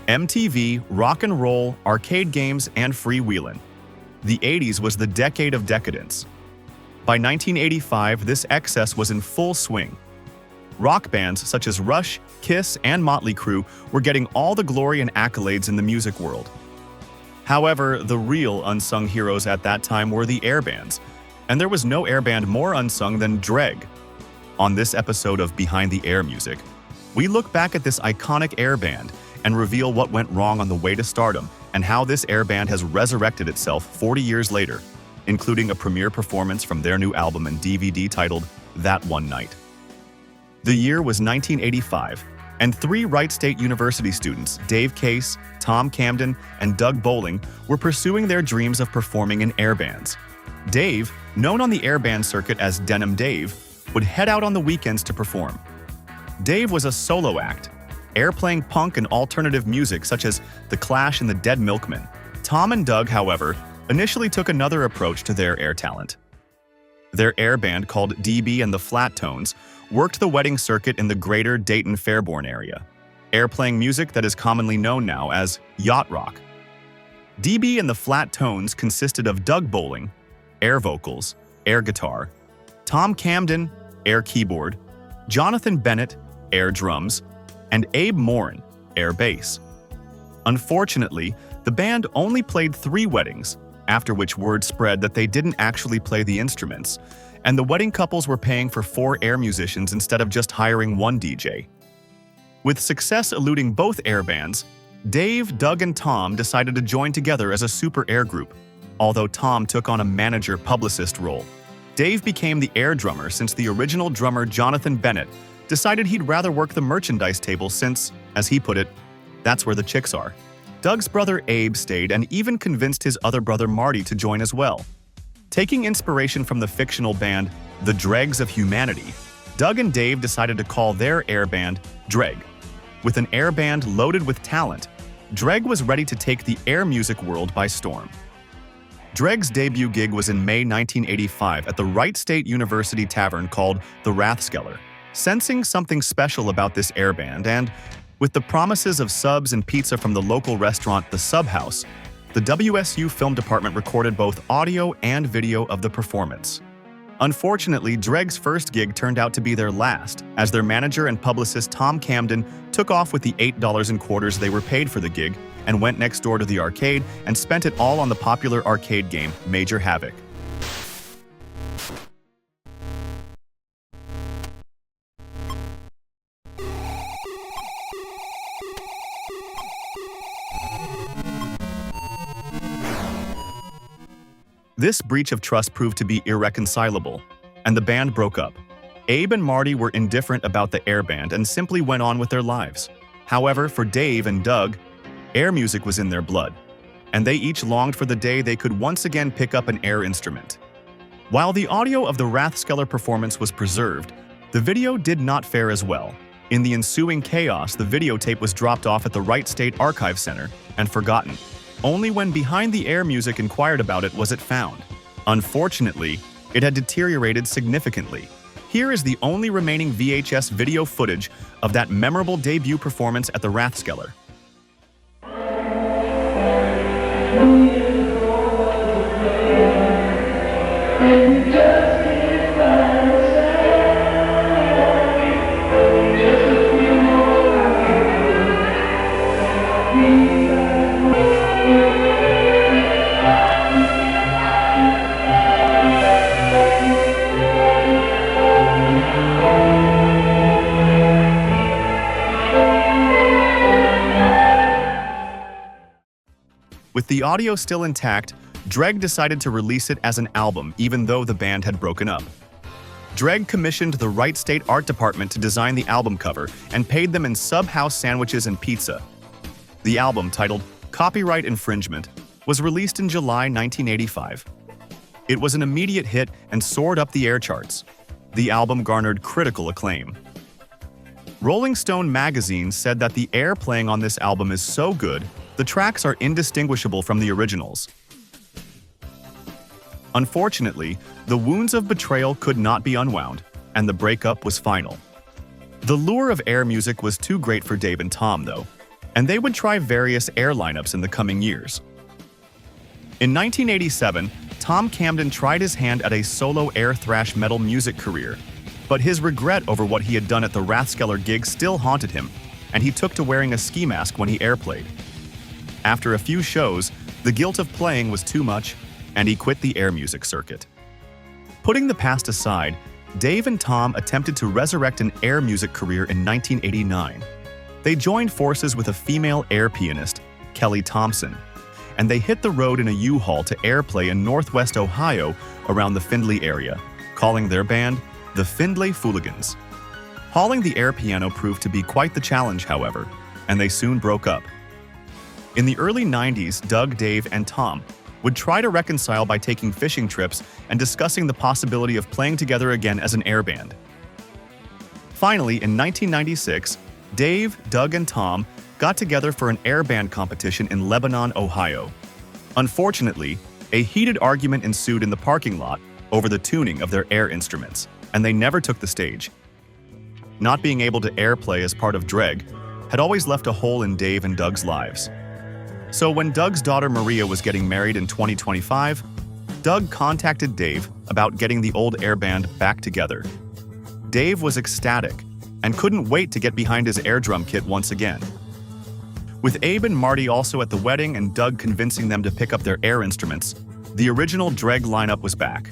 MTV, rock and roll, arcade games, and freewheelin'. The 80s was the decade of decadence. By 1985, this excess was in full swing. Rock bands such as Rush, Kiss, and Motley Crue were getting all the glory and accolades in the music world. However, the real unsung heroes at that time were the air bands, and there was no air band more unsung than DREG. On this episode of Behind the Air Music, we look back at this iconic air band and reveal what went wrong on the way to stardom and how this air band has resurrected itself 40 years later, including a premiere performance from their new album and DVD titled That One Night. The year was 1985, and three Wright State University students, Dave Case, Tom Camden, and Doug Bowling, were pursuing their dreams of performing in air bands. Dave, known on the air band circuit as Denim Dave, would head out on the weekends to perform. Dave was a solo act, air-playing punk and alternative music such as The Clash and the Dead Milkmen. Tom and Doug, however, initially took another approach to their air talent. Their air band, called DB and the Flat Tones, worked the wedding circuit in the greater Dayton Fairborn area, air-playing music that is commonly known now as yacht rock. DB and the Flat Tones consisted of Doug Bowling, air vocals, air guitar, Tom Camden, air keyboard, Jonathan Bennett, air drums, and Abe Morin, air bass. Unfortunately, the band only played 3 weddings, after which word spread that they didn't actually play the instruments, and the wedding couples were paying for 4 air musicians instead of just hiring 1 DJ. With success eluding both air bands, Dave, Doug, and Tom decided to join together as a super air group, although Tom took on a manager-publicist role. Dave became the air drummer since the original drummer Jonathan Bennett decided he'd rather work the merchandise table since, as he put it, that's where the chicks are. Doug's brother Abe stayed and even convinced his other brother Marty to join as well. Taking inspiration from the fictional band The Dregs of Humanity, Doug and Dave decided to call their air band DREG. With an air band loaded with talent, DREG was ready to take the air music world by storm. DREG's debut gig was in May 1985 at the Wright State University tavern called the Rathskeller. Sensing something special about this air band and, with the promises of subs and pizza from the local restaurant The Sub House, the WSU film department recorded both audio and video of the performance. Unfortunately, DREG's first gig turned out to be their last, as their manager and publicist Tom Camden took off with the $8 in quarters they were paid for the gig and went next door to the arcade and spent it all on the popular arcade game Major Havoc. This breach of trust proved to be irreconcilable, and the band broke up. Abe and Marty were indifferent about the air band and simply went on with their lives. However, for Dave and Doug, air music was in their blood, and they each longed for the day they could once again pick up an air instrument. While the audio of the Rathskeller performance was preserved, the video did not fare as well. In the ensuing chaos, the videotape was dropped off at the Wright State Archive Center and forgotten. Only when Behind the Air Music inquired about it was it found. Unfortunately, it had deteriorated significantly. Here is the only remaining VHS video footage of that memorable debut performance at the Rathskeller. With the audio still intact, DREG decided to release it as an album even though the band had broken up. DREG commissioned the Wright State Art Department to design the album cover and paid them in Sub House sandwiches and pizza. The album, titled Copyright Infringement, was released in July 1985. It was an immediate hit and soared up the air charts. The album garnered critical acclaim. Rolling Stone magazine said that the air playing on this album is so good, the tracks are indistinguishable from the originals. Unfortunately, the wounds of betrayal could not be unwound, and the breakup was final. The lure of air music was too great for Dave and Tom, though. and they would try various air lineups in the coming years. In 1987, Tom Camden tried his hand at a solo air thrash metal music career, but his regret over what he had done at the Rathskeller gig still haunted him, and he took to wearing a ski mask when he airplayed. After a few shows, the guilt of playing was too much, and he quit the air music circuit. Putting the past aside, Dave and Tom attempted to resurrect an air music career in 1989. They joined forces with a female air pianist, Kelly Thompson, and they hit the road in a U-Haul to airplay in Northwest Ohio around the Findlay area, calling their band the Findlay Fooligans. Hauling the air piano proved to be quite the challenge, however, and they soon broke up. In the early 90s, Doug, Dave, and Tom would try to reconcile by taking fishing trips and discussing the possibility of playing together again as an air band. Finally, in 1996, Dave, Doug, and Tom got together for an air band competition in Lebanon, Ohio. Unfortunately, a heated argument ensued in the parking lot over the tuning of their air instruments, and they never took the stage. Not being able to airplay as part of DREG had always left a hole in Dave and Doug's lives. So when Doug's daughter Maria was getting married in 2025, Doug contacted Dave about getting the old air band back together. Dave was ecstatic and couldn't wait to get behind his air drum kit once again. With Abe and Marty also at the wedding and Doug convincing them to pick up their air instruments, the original DREG lineup was back.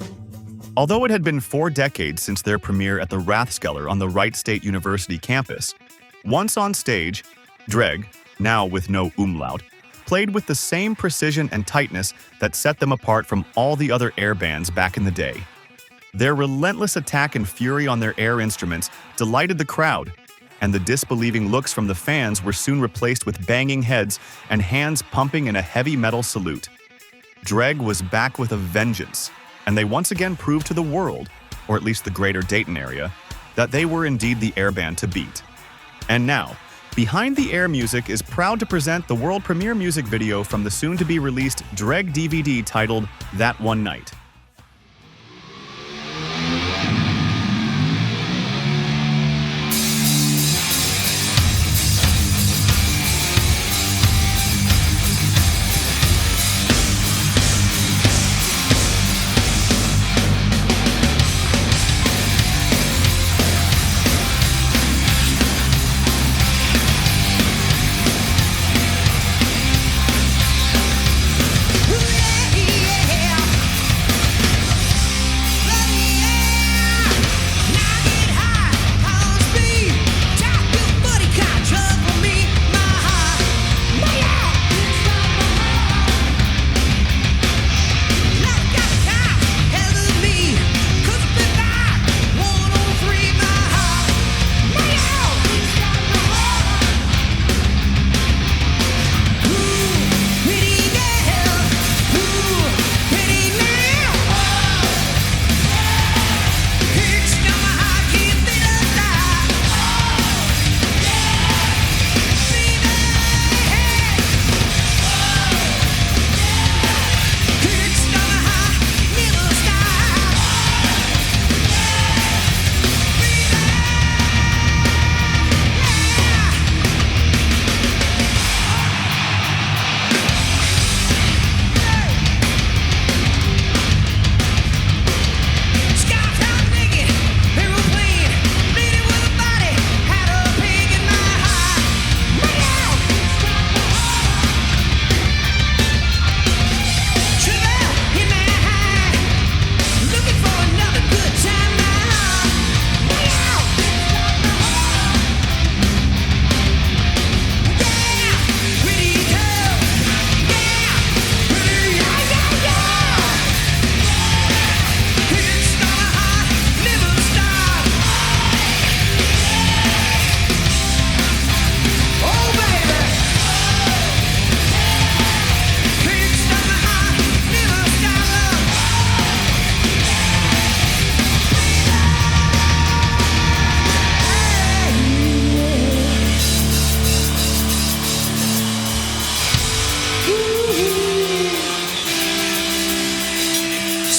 Although it had been 4 decades since their premiere at the Rathskeller on the Wright State University campus, once on stage, DREG, now with no umlaut, played with the same precision and tightness that set them apart from all the other air bands back in the day. Their relentless attack and fury on their air instruments delighted the crowd, and the disbelieving looks from the fans were soon replaced with banging heads and hands pumping in a heavy metal salute. DREG was back with a vengeance, and they once again proved to the world, or at least the greater Dayton area, that they were indeed the air band to beat. And now, Behind the Air Music is proud to present the world premiere music video from the soon-to-be-released DREG DVD titled That One Night.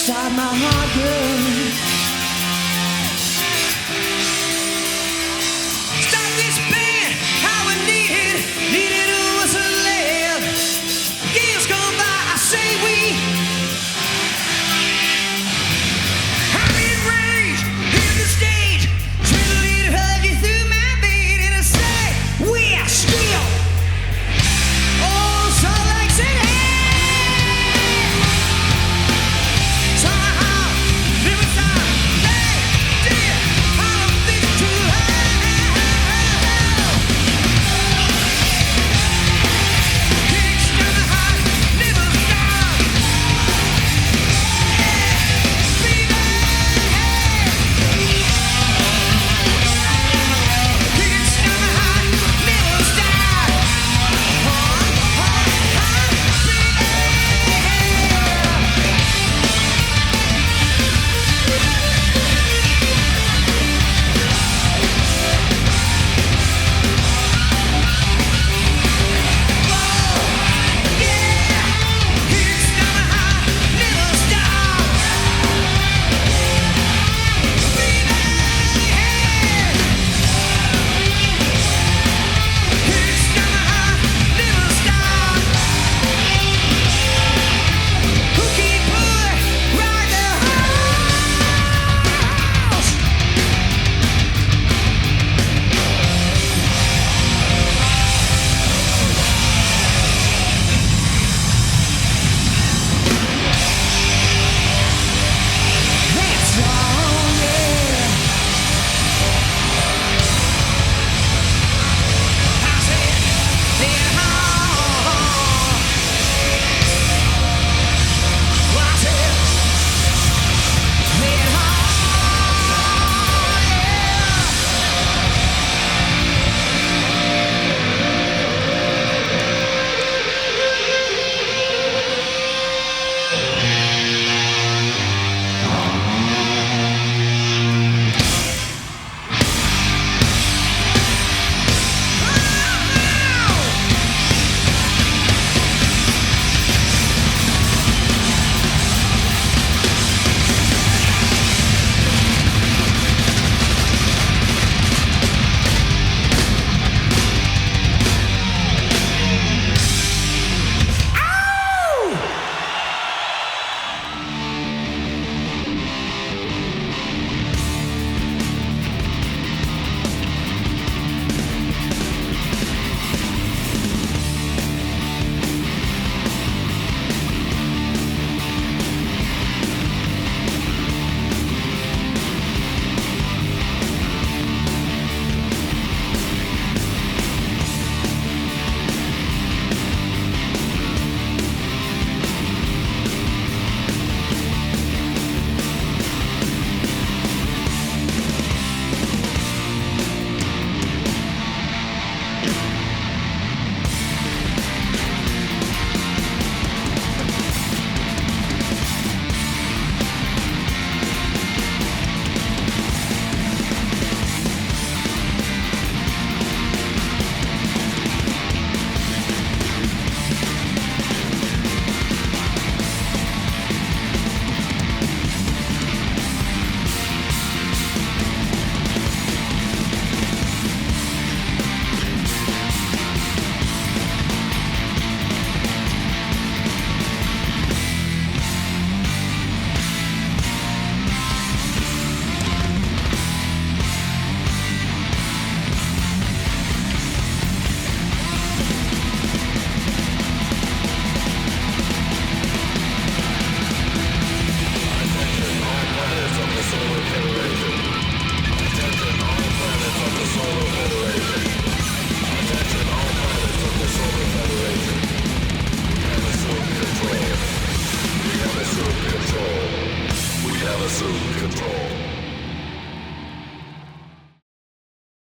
Start my heart, girl.